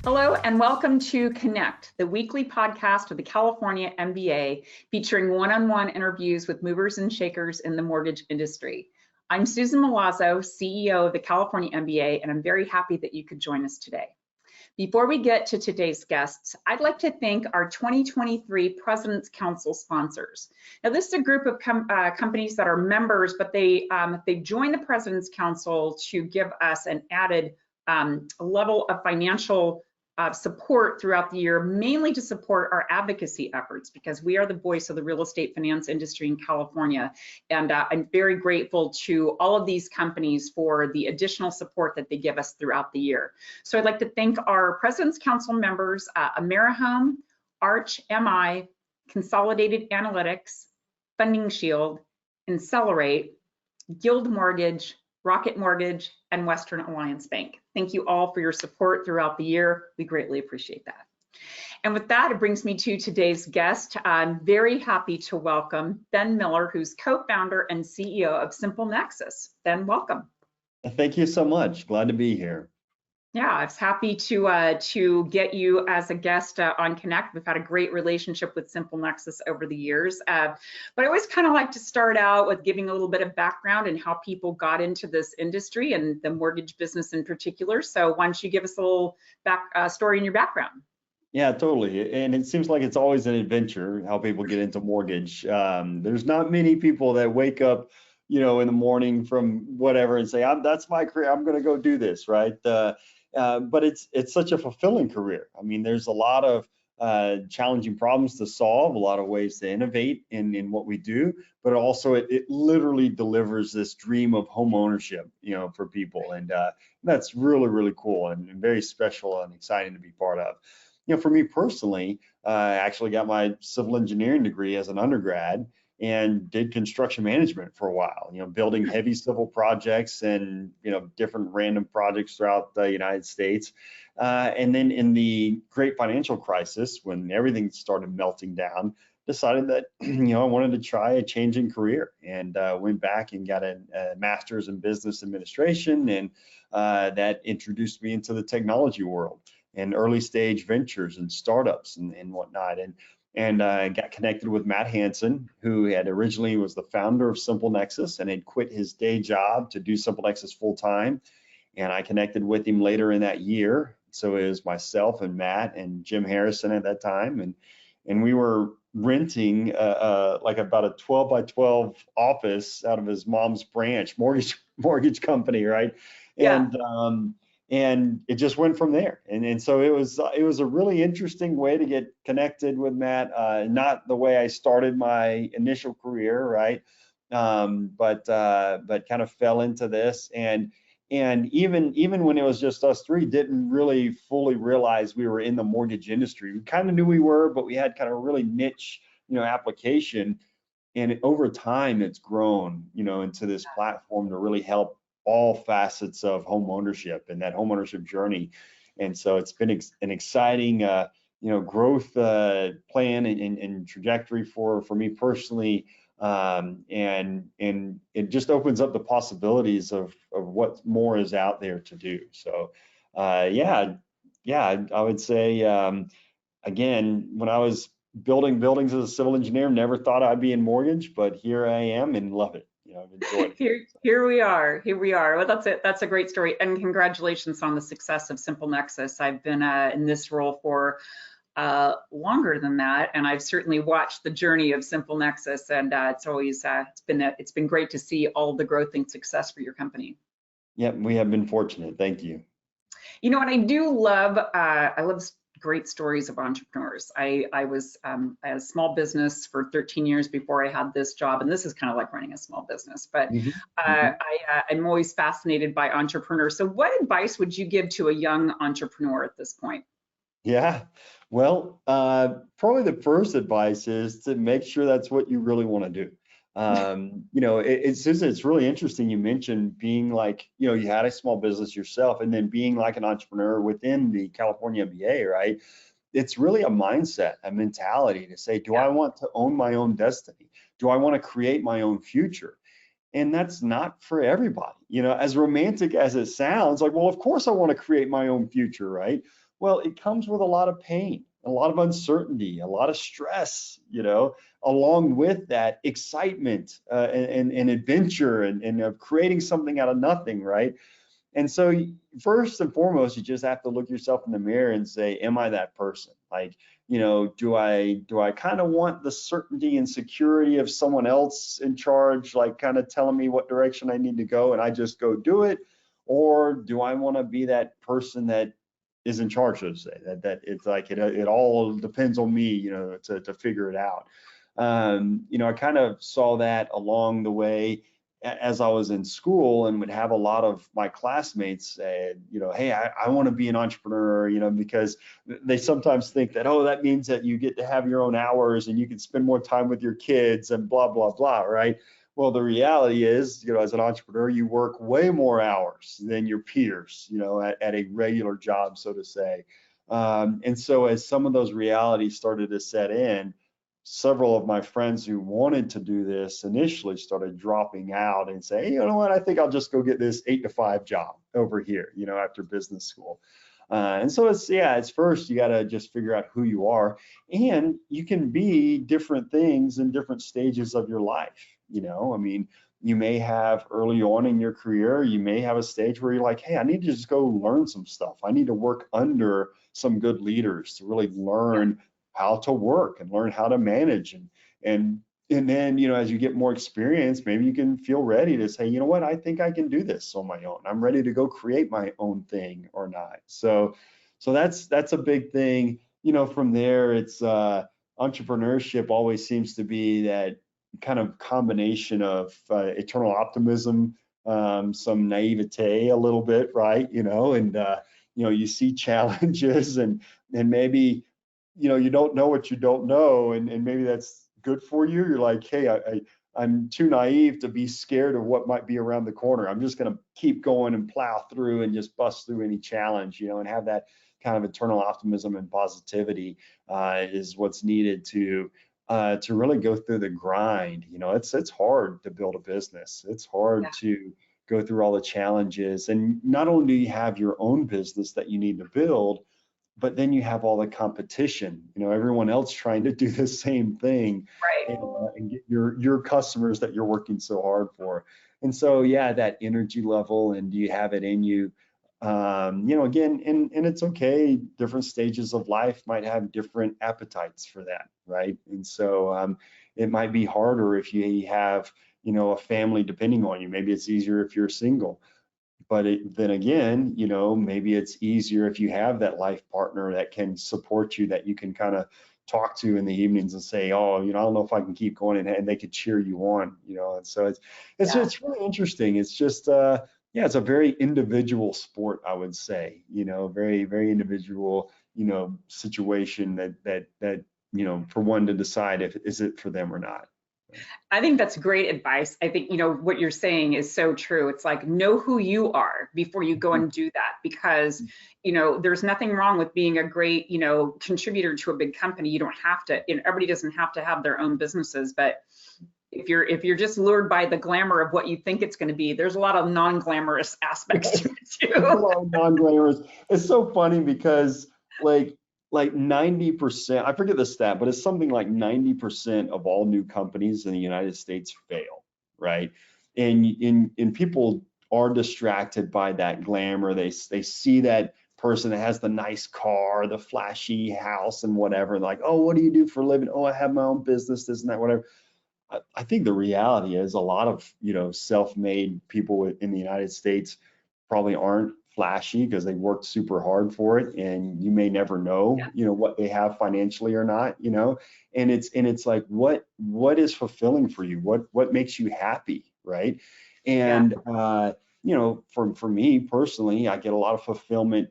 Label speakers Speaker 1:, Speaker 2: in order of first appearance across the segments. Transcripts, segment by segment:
Speaker 1: Hello and welcome to Connect, the weekly podcast of the California MBA, featuring one-on-one interviews with movers and shakers in the mortgage industry. I'm Susan Milazzo, CEO of the California MBA, and I'm very happy that you could join us today. Before we get to today's guests, I'd like to thank our 2023 President's Council sponsors. Now, this is a group of companies that are members, but they joined the President's Council to give us an added level of financial support throughout the year, mainly to support our advocacy efforts, because we are the voice of the real estate finance industry in California. And I'm very grateful to all of these companies for the additional support that they give us throughout the year. So I'd like to thank our President's Council members, AmeriHome, Arch MI, Consolidated Analytics, Funding Shield, Accelerate, Guild Mortgage, Rocket Mortgage, and Western Alliance Bank. Thank you all for your support throughout the year. We greatly appreciate that. And with that, it brings me to today's guest. I'm very happy to welcome Ben Miller, who's co-founder and CEO of SimpleNexus. Ben, welcome.
Speaker 2: Thank you so much. Glad to be here.
Speaker 1: Yeah, I was happy to get you as a guest on Connect. We've had a great relationship with SimpleNexus over the years, but I always kind of like to start out with giving a little bit of background and how people got into this industry and the mortgage business in particular. So why don't you give us a little story in your background?
Speaker 2: Yeah, totally. And it seems like it's always an adventure how people get into mortgage. There's not many people that wake up, in the morning from whatever and say, "That's my career. I'm going to go do this," right? But it's such a fulfilling career. I mean, there's a lot of challenging problems to solve, a lot of ways to innovate in what we do, but also it literally delivers this dream of home ownership, for people, and that's really, really cool and very special and exciting to be part of. For me personally, I actually got my civil engineering degree as an undergrad and did construction management for a while, building heavy civil projects and, different random projects throughout the United States. And then in the great financial crisis, when everything started melting down, decided that, I wanted to try a changing career, and went back and got a master's in business administration. And that introduced me into the technology world and early stage ventures and startups and whatnot. And got connected with Matt Hansen, who had originally was the founder of SimpleNexus and had quit his day job to do SimpleNexus full time. And I connected with him later in that year. So it was myself and Matt and Jim Harrison at that time. And we were renting like about a 12 by 12 office out of his mom's branch mortgage company, right?
Speaker 1: Yeah.
Speaker 2: And it just went from there. And so it was a really interesting way to get connected with Matt. Not the way I started my initial career, right? But kind of fell into this, and even when it was just us three, didn't really fully realize we were in the mortgage industry. We kind of knew we were, but we had kind of a really niche, application. And over time, it's grown, into this platform to really help all facets of home ownership and that home ownership journey. And so it's been an exciting, growth plan and trajectory for me personally. And it just opens up the possibilities of what more is out there to do. So, I would say, again, when I was building buildings as a civil engineer, never thought I'd be in mortgage, but here I am and love it. I've enjoyed it.
Speaker 1: Here we are. Well, that's it. That's a great story, and congratulations on the success of SimpleNexus. I've been in this role for longer than that, and I've certainly watched the journey of SimpleNexus, and it's always it's been great to see all the growth and success for your company.
Speaker 2: Yeah, we have been fortunate. Thank you.
Speaker 1: You know what I do love? I love great stories of entrepreneurs. I had a small business for 13 years before I had this job, and this is kind of like running a small business, but I'm always fascinated by entrepreneurs. So what advice would you give to a young entrepreneur at this point?
Speaker 2: Yeah, well, probably the first advice is to make sure that's what you really want to do. It's really interesting. You mentioned being like, you had a small business yourself, and then being like an entrepreneur within the California MBA, right? It's really a mindset, a mentality to say, do I want to own my own destiny? Do I want to create my own future? And that's not for everybody. As romantic as it sounds, like, well, of course I want to create my own future, right? Well, it comes with a lot of pain, a lot of uncertainty, a lot of stress, along with that excitement and adventure and of creating something out of nothing, right? And so first and foremost, you just have to look yourself in the mirror and say, am I that person? Like, do I kind of want the certainty and security of someone else in charge, like kind of telling me what direction I need to go and I just go do it? Or do I want to be that person that is in charge, so to say, that it's like it all depends on me, to figure it out. I kind of saw that along the way as I was in school, and would have a lot of my classmates say, hey, I want to be an entrepreneur, because they sometimes think that, oh, that means that you get to have your own hours and you can spend more time with your kids and blah, blah, blah, right? Well, the reality is, as an entrepreneur, you work way more hours than your peers, at a regular job, so to say. And so as some of those realities started to set in, several of my friends who wanted to do this initially started dropping out and say, hey, you know what, I think I'll just go get this 8-to-5 job over here, after business school. And so it's first, you got to just figure out who you are, and you can be different things in different stages of your life. I mean, you may have early on in your career, you may have a stage where you're like, hey, I need to just go learn some stuff. I need to work under some good leaders to really learn how to work and learn how to manage. And then, as you get more experience, maybe you can feel ready to say, you know what, I think I can do this on my own. I'm ready to go create my own thing or not. So that's a big thing. From there, it's entrepreneurship always seems to be that kind of combination of eternal optimism, some naivete a little bit, right? And you see challenges and maybe you don't know what you don't know, and maybe that's good for you. You're like, hey, I'm too naive to be scared of what might be around the corner. I'm just going to keep going and plow through and just bust through any challenge, and have that kind of eternal optimism and positivity is what's needed to really go through the grind. It's hard to build a business. It's hard to go through all the challenges, and not only do you have your own business that you need to build, but then you have all the competition, everyone else trying to do the same thing,
Speaker 1: Right.
Speaker 2: and get your customers that you're working so hard for. And so, that energy level, and do you have it in you? Again, and it's okay. Different stages of life might have different appetites for that, right? And so it might be harder if you have, a family depending on you. Maybe it's easier if you're single. But then again, maybe it's easier if you have that life partner that can support you, that you can kind of talk to in the evenings and say, oh, I don't know if I can keep going, and they could cheer you on, and so it's really interesting. It's just it's a very individual sport, I would say, very, very individual, situation that for one to decide if is it for them or not.
Speaker 1: I think that's great advice. I think, what you're saying is so true. It's like, know who you are before you go and do that, because, there's nothing wrong with being a great, contributor to a big company. You don't have to, everybody doesn't have to have their own businesses, but if you're just lured by the glamour of what you think it's going to be, there's a lot of non-glamorous aspects to it too.
Speaker 2: A lot of non-glamorous. It's so funny because like 90%, I forget the stat, but it's something like 90% of all new companies in the United States fail, right? And people are distracted by that glamour. They see that person that has the nice car, the flashy house and whatever, and like, oh, what do you do for a living? Oh, I have my own business, this and that, whatever. I think the reality is a lot of, self-made people in the United States probably aren't flashy because they worked super hard for it, and you may never know, what they have financially or not, and it's like, what is fulfilling for you? What makes you happy, right? And, for me personally, I get a lot of fulfillment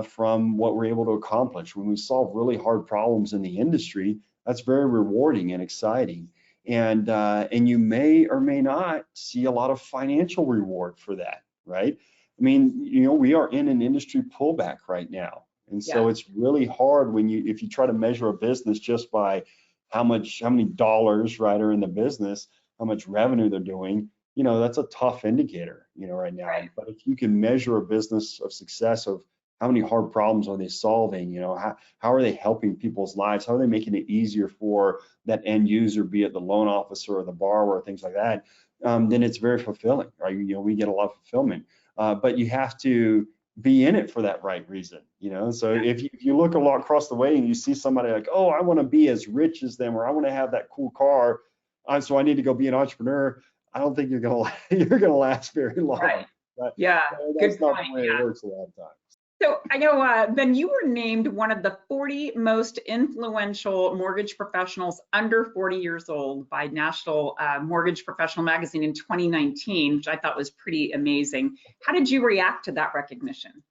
Speaker 2: from what we're able to accomplish. When we solve really hard problems in the industry, that's very rewarding and exciting. And you may or may not see a lot of financial reward for that, right? I mean, we are in an industry pullback right now. And so it's really hard if you try to measure a business just by how many dollars, right, are in the business, how much revenue they're doing. that's a tough indicator, right now.
Speaker 1: Right.
Speaker 2: But if you can measure a business of success of how many hard problems are they solving, how are they helping people's lives? How are they making it easier for that end user, be it the loan officer or the borrower, things like that, then it's very fulfilling, right? We get a lot of fulfillment, but you have to be in it for that right reason, So if you look a lot across the way and you see somebody like, oh, I want to be as rich as them, or I want to have that cool car, so I need to go be an entrepreneur. I don't think you're gonna last very long.
Speaker 1: Right.
Speaker 2: But,
Speaker 1: Yeah.
Speaker 2: that's
Speaker 1: Good
Speaker 2: not
Speaker 1: point.
Speaker 2: the way it works a lot of times.
Speaker 1: So I know, Ben, you were named one of the 40 most influential mortgage professionals under 40 years old by National Mortgage Professional Magazine in 2019, which I thought was pretty amazing. How did you react to that recognition?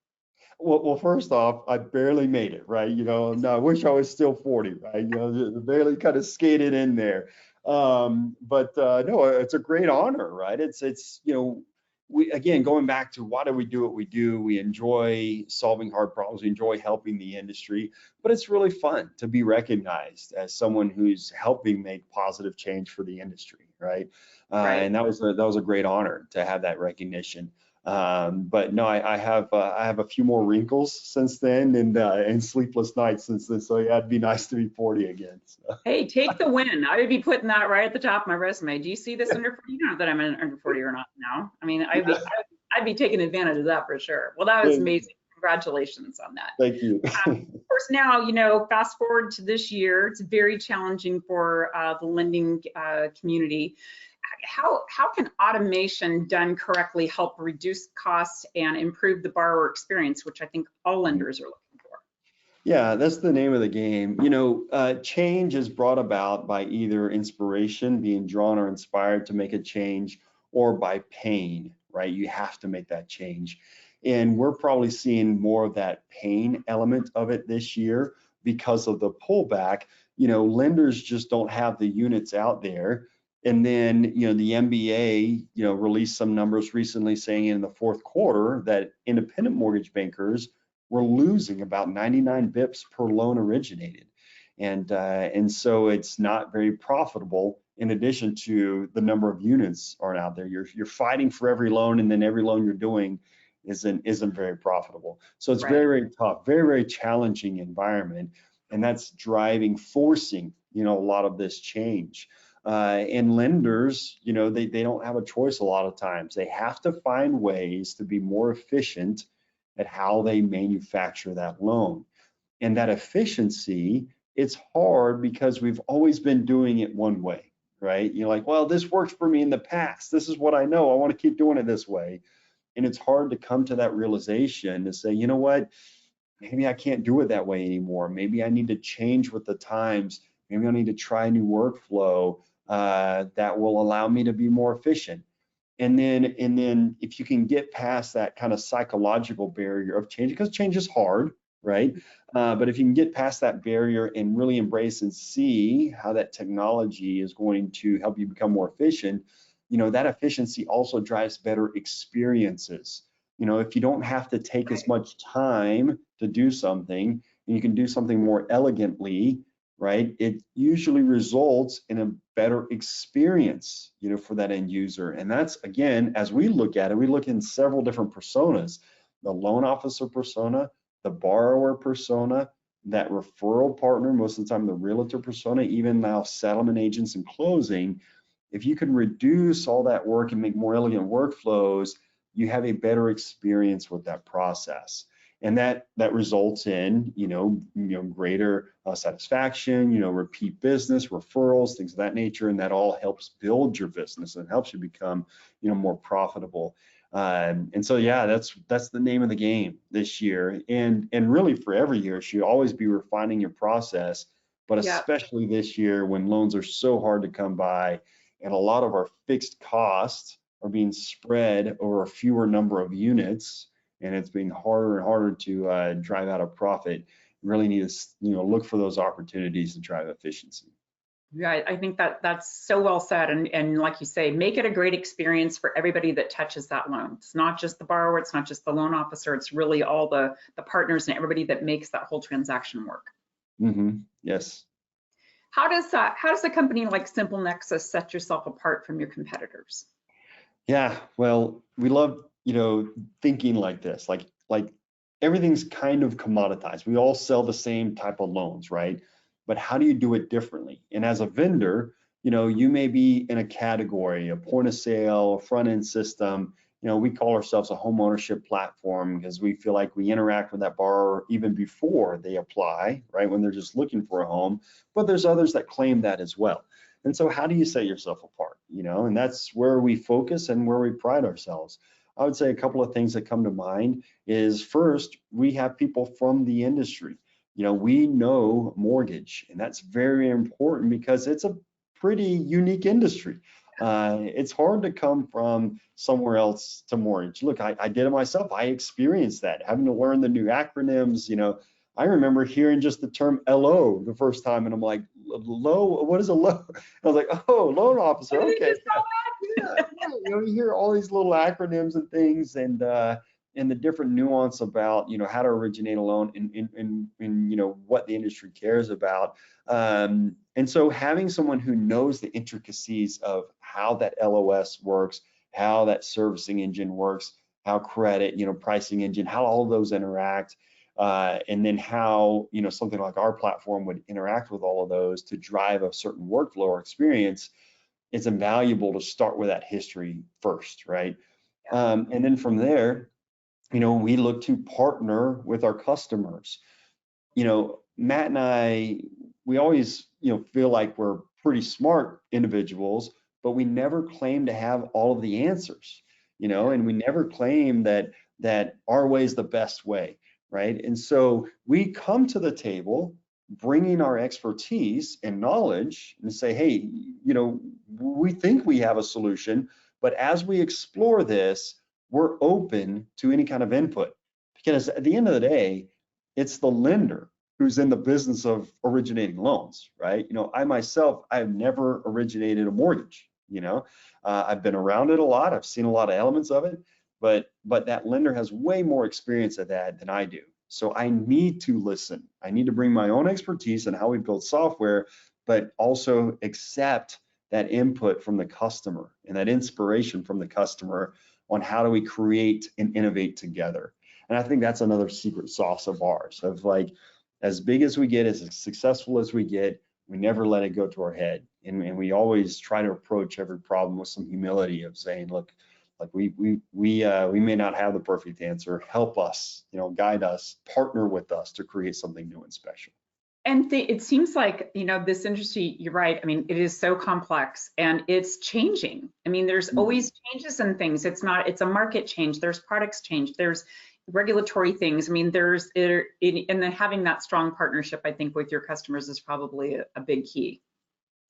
Speaker 2: Well, first off, I barely made it, right? No, I wish I was still 40, right? Barely kind of skated in there. But no, it's a great honor, right? It's we, again, going back to why do we do what we do? We enjoy solving hard problems. We enjoy helping the industry, but it's really fun to be recognized as someone who's helping make positive change for the industry, right?
Speaker 1: Right.
Speaker 2: And that was a great honor to have that recognition. But no, I have a few more wrinkles since then, and sleepless nights since then. So yeah, it'd be nice to be 40 again. So.
Speaker 1: Hey, take the win. I would be putting that right at the top of my resume. Do you see this under 40? You don't know that I'm under 40 or not now. I mean, I'd be taking advantage of that for sure. Well, that was amazing. Congratulations on that.
Speaker 2: Thank you.
Speaker 1: Of course, now, fast forward to this year, it's very challenging for the lending community. How can automation done correctly help reduce costs and improve the borrower experience, which I think all lenders are looking for?
Speaker 2: Yeah, that's the name of the game. Change is brought about by either inspiration, being drawn or inspired to make a change, or by pain, right? You have to make that change. And we're probably seeing more of that pain element of it this year because of the pullback. Lenders just don't have the units out there. And then, the MBA, released some numbers recently saying in the fourth quarter that independent mortgage bankers were losing about 99 bips per loan originated. And so it's not very profitable, in addition to the number of units aren't out there. You're fighting for every loan, and then every loan you're doing isn't very profitable. So it's very, very tough, very, very challenging environment. And that's forcing, a lot of this change. And lenders, they don't have a choice a lot of times. They have to find ways to be more efficient at how they manufacture that loan. And that efficiency, it's hard because we've always been doing it one way, right? You're like, well, this worked for me in the past. This is what I know. I want to keep doing it this way. And it's hard to come to that realization to say, you know what, maybe I can't do it that way anymore. Maybe I need to change with the times. Maybe I need to try a new workflow that will allow me to be more efficient. And then if you can get past that kind of psychological barrier of change, because change is hard, right? But if you can get past that barrier and really embrace and see how that technology is going to help you become more efficient, that efficiency also drives better experiences. If you don't have to take as much time to do something, and you can do something more elegantly, right? It usually results in a better experience, for that end user. And that's, again, as we look at it, we look in several different personas: the loan officer persona, the borrower persona, that referral partner, most of the time the realtor persona, even now settlement agents and closing. If you can reduce all that work and make more elegant workflows, you have a better experience with that process. And that results in, greater satisfaction, repeat business, referrals, things of that nature, and that all helps build your business and helps you become, more profitable. And so, yeah, that's the name of the game this year, and really for every year. You should always be refining your process, but especially this year when loans are so hard to come by, and a lot of our fixed costs are being spread over a fewer number of units, and it's being harder and harder to drive out a profit. You really need to, look for those opportunities to drive efficiency.
Speaker 1: Yeah, I think that's so well said. And like you say, make it a great experience for everybody that touches that loan. It's not just the borrower, it's not just the loan officer, it's really all the partners and everybody that makes that whole transaction work.
Speaker 2: Mm-hmm. Yes.
Speaker 1: How does a company like SimpleNexus set yourself apart from your competitors?
Speaker 2: Yeah, well, we love, thinking like this, like everything's kind of commoditized. We all sell the same type of loans, right? But how do you do it differently? And as a vendor, you may be in a category, a point of sale, a front end system. We call ourselves a home ownership platform because we feel like we interact with that borrower even before they apply, right? When they're just looking for a home. But there's others that claim that as well. And so how do you set yourself apart? And that's where we focus and where we pride ourselves. I would say a couple of things that come to mind is first, we have people from the industry. We know mortgage, and that's very important because it's a pretty unique industry. It's hard to come from somewhere else to mortgage. Look, I did it myself. I experienced that, having to learn the new acronyms. I remember hearing just the term LO the first time, and I'm like, low, what is a low? I was like, oh, loan officer, okay. Yeah. You hear all these little acronyms and things, and the different nuance about how to originate a loan and what the industry cares about. And so having someone who knows the intricacies of how that LOS works, how that servicing engine works, how credit, pricing engine, how all those interact, and then how something like our platform would interact with all of those to drive a certain workflow or experience. It's invaluable to start with that history first, right? And then from there, we look to partner with our customers. Matt and I, we always, feel like we're pretty smart individuals, but we never claim to have all of the answers, and we never claim that our way is the best way, right? And so we come to the table bringing our expertise and knowledge and say, hey, we think we have a solution, but as we explore this, we're open to any kind of input, because at the end of the day, it's the lender who's in the business of originating loans, right? I myself, I've never originated a mortgage. I've been around it a lot. I've seen a lot of elements of it, but that lender has way more experience at that than I do. So I need to listen. I need to bring my own expertise in how we build software, but also accept that input from the customer and that inspiration from the customer on how do we create and innovate together. And I think that's another secret sauce of ours, of like, as big as we get, as successful as we get, we never let it go to our head. And we always try to approach every problem with some humility of saying, look, like we may not have the perfect answer. Help us, guide us, partner with us to create something new and special.
Speaker 1: And it seems like, this industry, you're right. I mean, it is so complex and it's changing. I mean, there's always changes in things. It's a market change. There's products change. There's regulatory things. I mean, and then having that strong partnership, I think, with your customers is probably a big key.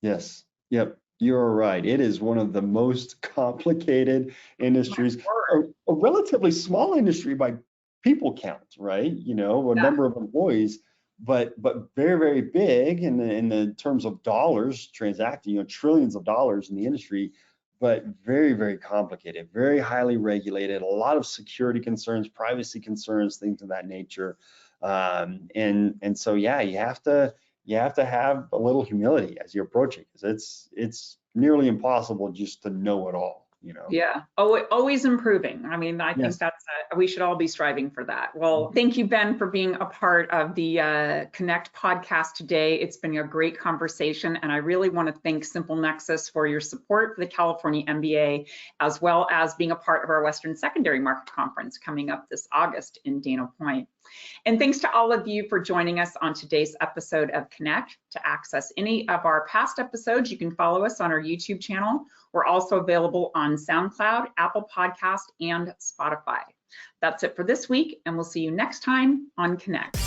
Speaker 2: Yes. Yep. You're right. It is one of the most complicated industries, a relatively small industry by people count, right? A number of employees, but very, very big in the terms of dollars transacting, trillions of dollars in the industry, but very, very complicated, very highly regulated, a lot of security concerns, privacy concerns, things of that nature. And so, yeah, you have to have a little humility as you approach it, because it's nearly impossible just to know it all.
Speaker 1: Yeah, always improving. I mean, I
Speaker 2: Yes.
Speaker 1: think we should all be striving for that. Well, thank you, Ben, for being a part of the Connect podcast today. It's been a great conversation, and I really want to thank SimpleNexus for your support for the California MBA, as well as being a part of our Western Secondary Market Conference coming up this August in Dana Point. And thanks to all of you for joining us on today's episode of Connect. To access any of our past episodes, you can follow us on our YouTube channel. We're also available on SoundCloud, Apple Podcast, and Spotify. That's it for this week, and we'll see you next time on Connect.